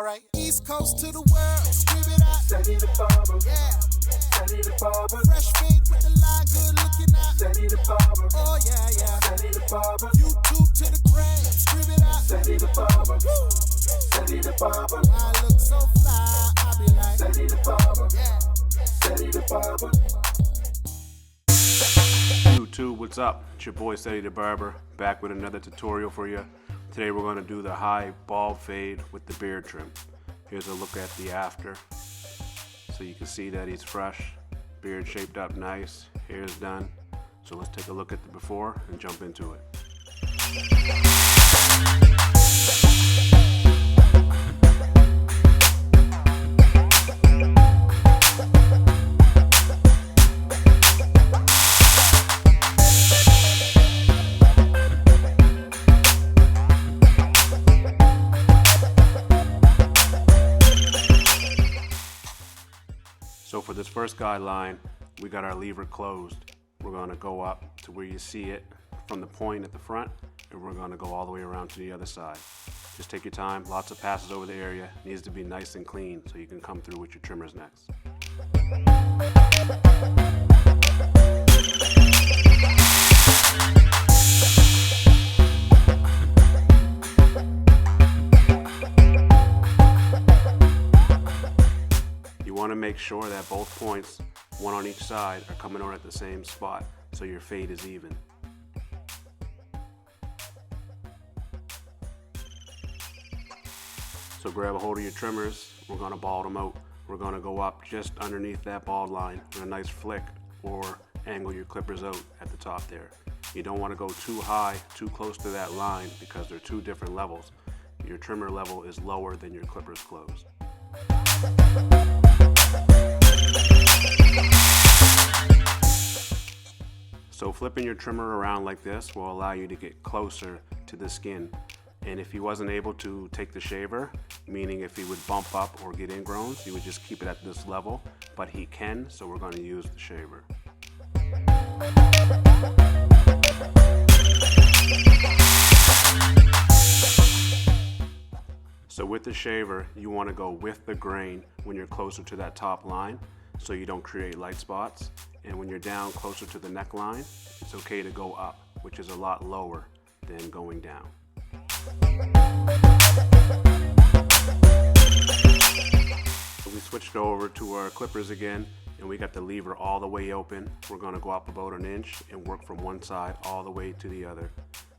Alright, East Coast to the world, scream it out. Ceddy the Barber, Yeah, Ceddy the Barber, fresh fade with the line, good looking out. Ceddy the Barber, Oh yeah, yeah. Ceddy the Barber, YouTube to the gram, scream it out. Ceddy the Barber, Ceddy the Barber, I look so fly, I be like, Ceddy the Barber, yeah. Ceddy the Barber. YouTube, what's up? It's your boy Ceddy the Barber, back with another tutorial for you. Today we're going to do the high bald fade with the beard trim. Here's a look at the after. So you can see that he's fresh, beard shaped up nice, hair's done. So let's take a look at the before and jump into it. So for this first guideline, we got our lever closed. We're going to go up to where you see it from the point at the front, and we're going to go all the way around to the other side. Just take your time, lots of passes over the area. It needs to be nice and clean so you can come through with your trimmers next. You want to make sure that both points, one on each side, are coming on at the same spot so your fade is even. So grab a hold of your trimmers, we're going to bald them out. We're going to go up just underneath that bald line with a nice flick, or angle your clippers out at the top there. You don't want to go too high, too close to that line, because they're two different levels. Your trimmer level is lower than your clippers closed. So flipping your trimmer around like this will allow you to get closer to the skin. And if he wasn't able to take the shaver, meaning if he would bump up or get ingrowns, you would just keep it at this level, but he can, so we're going to use the shaver. So with the shaver, you want to go with the grain when you're closer to that top line so you don't create light spots. And when you're down closer to the neckline, it's okay to go up, which is a lot lower than going down. So we switched over to our clippers again, and we got the lever all the way open. We're going to go up about an inch and work from one side all the way to the other.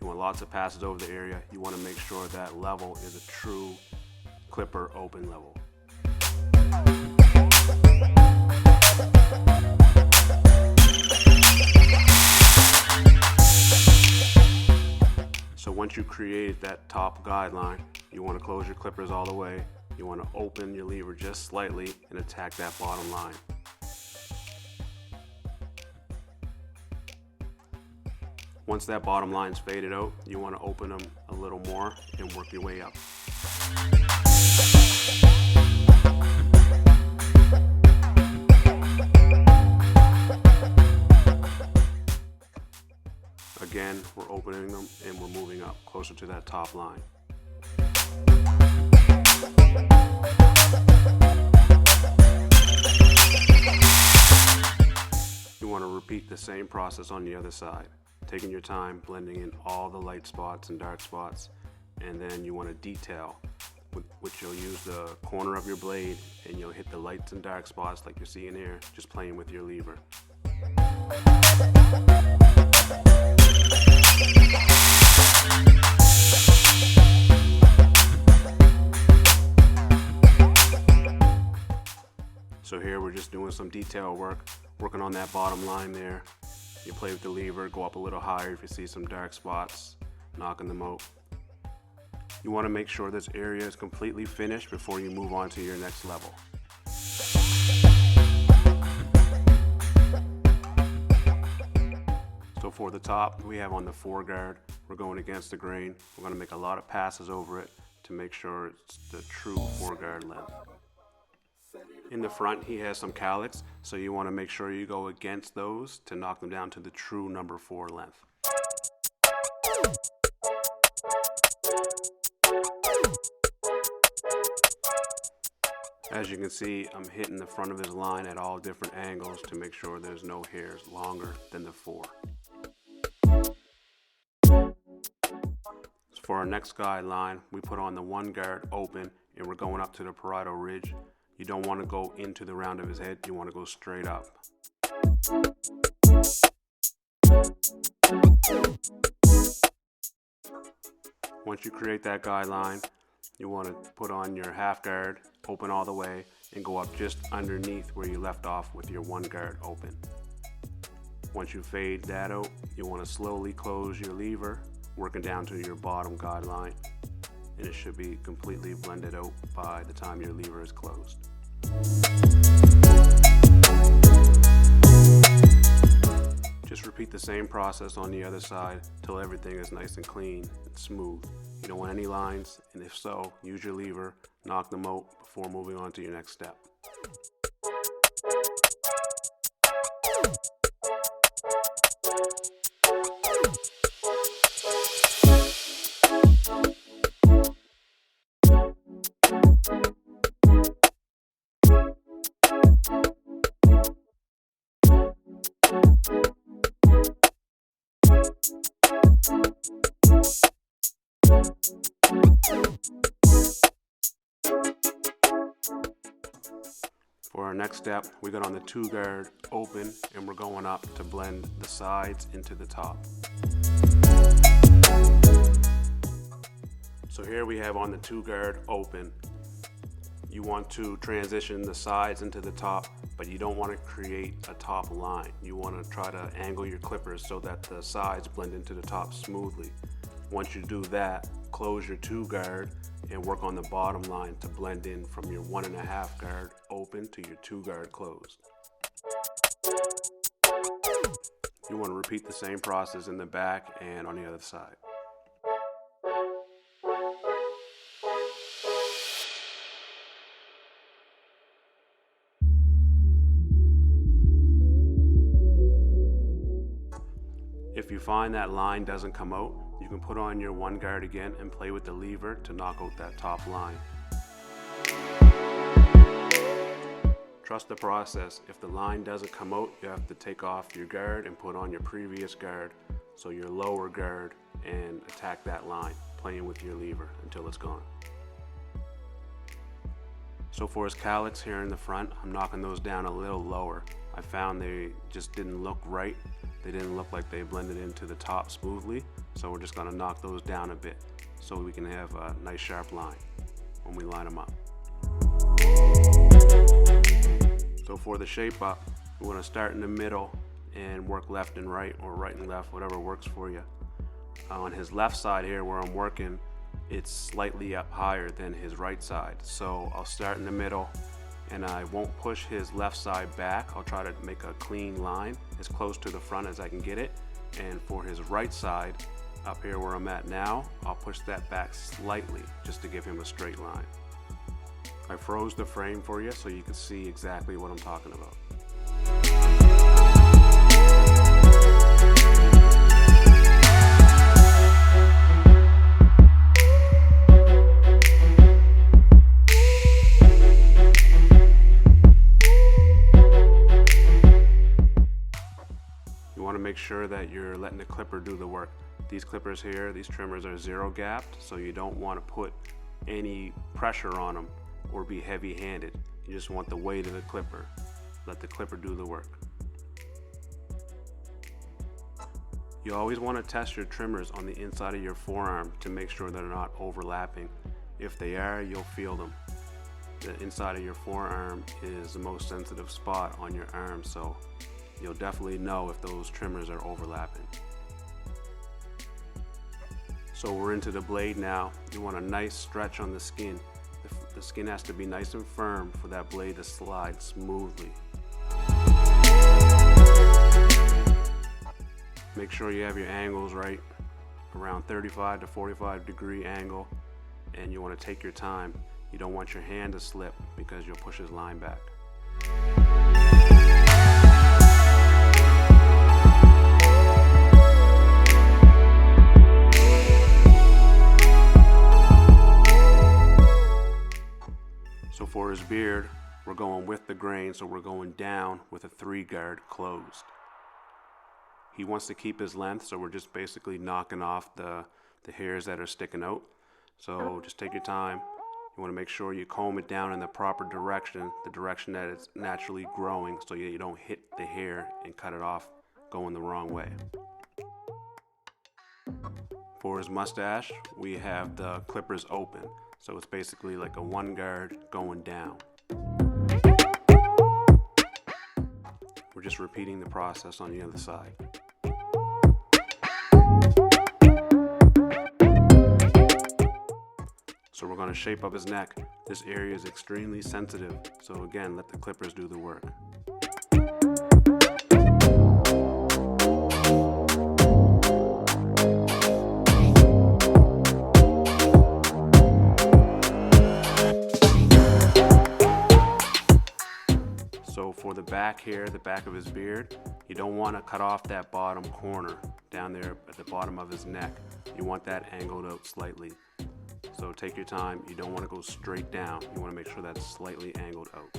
You want lots of passes over the area. You want to make sure that level is a true clipper open level. So once you create that top guideline, you want to close your clippers all the way. You want to open your lever just slightly and attack that bottom line. Once that bottom line's faded out, you want to open them a little more and work your way up. Again, we're opening them and we're moving up closer to that top line. You want to repeat the same process on the other side. Taking your time, blending in all the light spots and dark spots, and then you want to detail, which you'll use the corner of your blade and you'll hit the lights and dark spots like you're seeing here, just playing with your lever. So here we're just doing some detail work, working on that bottom line there. You play with the lever, go up a little higher if you see some dark spots, knocking them out. You want to make sure this area is completely finished before you move on to your next level. So for the top, we have on the foreguard, we're going against the grain. We're going to make a lot of passes over it to make sure it's the true foreguard length. In the front, he has some cowlicks, so you want to make sure you go against those to knock them down to the true number 4 length. As you can see, I'm hitting the front of his line at all different angles to make sure there's no hairs longer than the 4. For our next guideline, we put on the 1 guard open and we're going up to the parietal ridge. You don't want to go into the round of his head, you want to go straight up. Once you create that guideline, you want to put on your half guard, open all the way, and go up just underneath where you left off with your 1 guard open. Once you fade that out, you want to slowly close your lever, working down to your bottom guideline, and it should be completely blended out by the time your lever is closed. Just repeat the same process on the other side till everything is nice and clean and smooth. You don't want any lines, and if so, use your lever, knock them out before moving on to your next step. For our next step, we got on the 2 guard open and we're going up to blend the sides into the top. So here we have on the 2 guard open. You want to transition the sides into the top, but you don't want to create a top line. You want to try to angle your clippers so that the sides blend into the top smoothly. Once you do that, close your 2 guard and work on the bottom line to blend in from your 1.5 guard open to your 2 guard closed. You want to repeat the same process in the back and on the other side. If you find that line doesn't come out, you can put on your 1 guard again and play with the lever to knock out that top line. Trust the process. If the line doesn't come out, you have to take off your guard and put on your previous guard, so your lower guard, and attack that line, playing with your lever until it's gone. So for his cowlicks here in the front, I'm knocking those down a little lower. I found they just didn't look right. They didn't look like they blended into the top smoothly, so we're just going to knock those down a bit so we can have a nice sharp line when we line them up. So for the shape up, we want to start in the middle and work left and right, or right and left, whatever works for you. On his left side here where I'm working, it's slightly up higher than his right side, so I'll start in the middle and I won't push his left side back. I'll try to make a clean line as close to the front as I can get it. And for his right side, up here where I'm at now, I'll push that back slightly just to give him a straight line. I froze the frame for you so you can see exactly what I'm talking about. Make sure that you're letting the clipper do the work. These clippers here, these trimmers are 0 gapped, so you don't want to put any pressure on them or be heavy-handed. You just want the weight of the clipper. Let the clipper do the work. You always want to test your trimmers on the inside of your forearm to make sure they're not overlapping. If they are, you'll feel them. The inside of your forearm is the most sensitive spot on your arm, so you'll definitely know if those trimmers are overlapping. So we're into the blade now. You want a nice stretch on the skin. The skin has to be nice and firm for that blade to slide smoothly. Make sure you have your angles right, around 35 to 45 degree angle, and you want to take your time. You don't want your hand to slip because you'll push his line back. So for his beard, we're going with the grain, so we're going down with a 3-guard closed. He wants to keep his length, so we're just basically knocking off the hairs that are sticking out. So just take your time. You want to make sure you comb it down in the proper direction, the direction that it's naturally growing, so you don't hit the hair and cut it off going the wrong way. For his mustache, we have the clippers open, so it's basically like a 1-guard going down. We're just repeating the process on the other side. So we're going to shape up his neck. This area is extremely sensitive, so again, let the clippers do the work. So for the back hair, the back of his beard, you don't want to cut off that bottom corner down there at the bottom of his neck. You want that angled out slightly. So take your time, you don't want to go straight down. You want to make sure that's slightly angled out.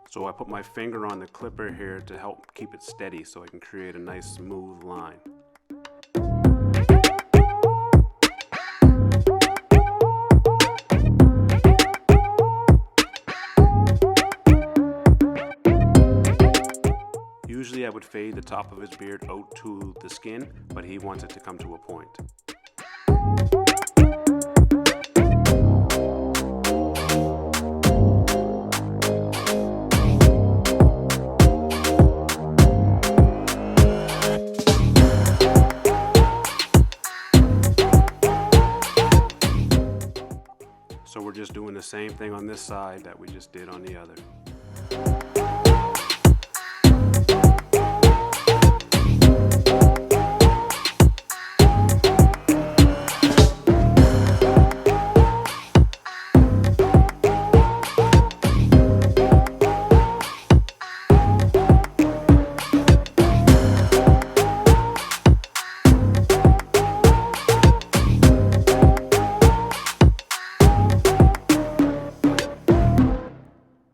So I put my finger on the clipper here to help keep it steady so I can create a nice smooth line. Usually I would fade the top of his beard out to the skin, but he wants it to come to a point. So we're just doing the same thing on this side that we just did on the other.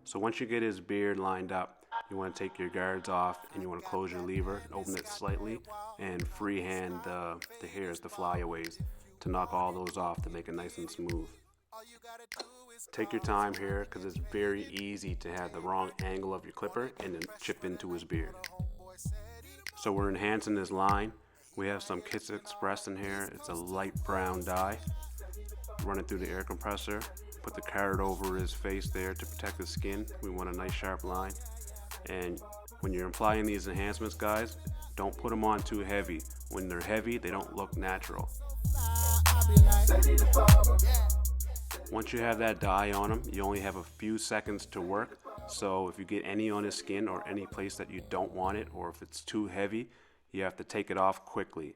So once you get his beard lined up, you want to take your guards off and you want to close your lever, open it slightly, and freehand the hairs, the flyaways, to knock all those off to make it nice and smooth. Take your time here because it's very easy to have the wrong angle of your clipper and then chip into his beard. So we're enhancing this line. We have some Kiss Express in here. It's a light brown dye. Run it through the air compressor. Put the card over his face there to protect the skin. We want a nice sharp line. And when you're applying these enhancements, guys, don't put them on too heavy. When they're heavy, they don't look natural. Once you have that dye on him, you only have a few seconds to work. So if you get any on his skin or any place that you don't want it, or if it's too heavy, you have to take it off quickly.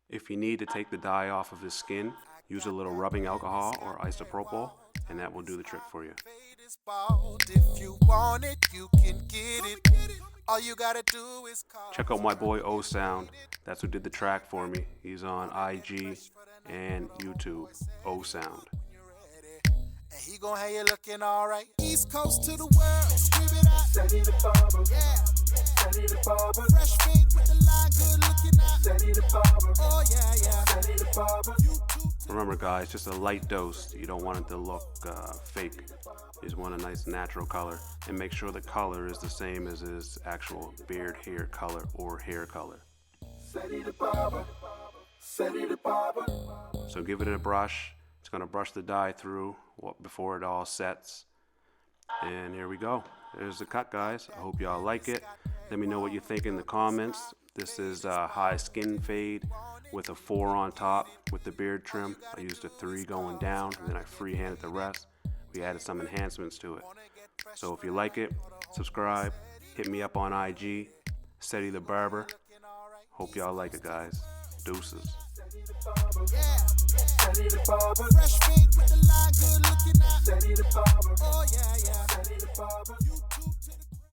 If you need to take the dye off of his skin, use a little rubbing alcohol or isopropyl, and that will do the trick for you. If you want it, you can get it. All you gotta do is call. Check out my boy O Sound. That's who did the track for me. He's on IG and YouTube. O Sound. And he gon' have you looking alright. East Coast to the world, scream it out. Ceddy the Barber. Yeah. Ceddy the Barber. Fresh fade with the line, good looking out. Ceddy the Barber. Oh yeah, yeah. Ceddy the Barber. Remember guys, just a light dose. You don't want it to look fake. You just want a nice natural color. And make sure the color is the same as his actual beard hair color or hair color. Ceddy the Barber. Ceddy the Barber. So give it a brush. It's going to brush the dye through before it all sets. And here we go. There's the cut, guys. I hope y'all like it. Let me know what you think in the comments. This is a high skin fade with a 4 on top with the beard trim. I used a 3 going down, and then I freehanded the rest. We added some enhancements to it. So if you like it, subscribe. Hit me up on IG, Ceddy the Barber. Hope y'all like it, guys. Deuces. Yeah. Ceddy the Barber. Fresh fade with the line, good looking out. Ceddy the Barber. Oh yeah, yeah. Ceddy the Barber.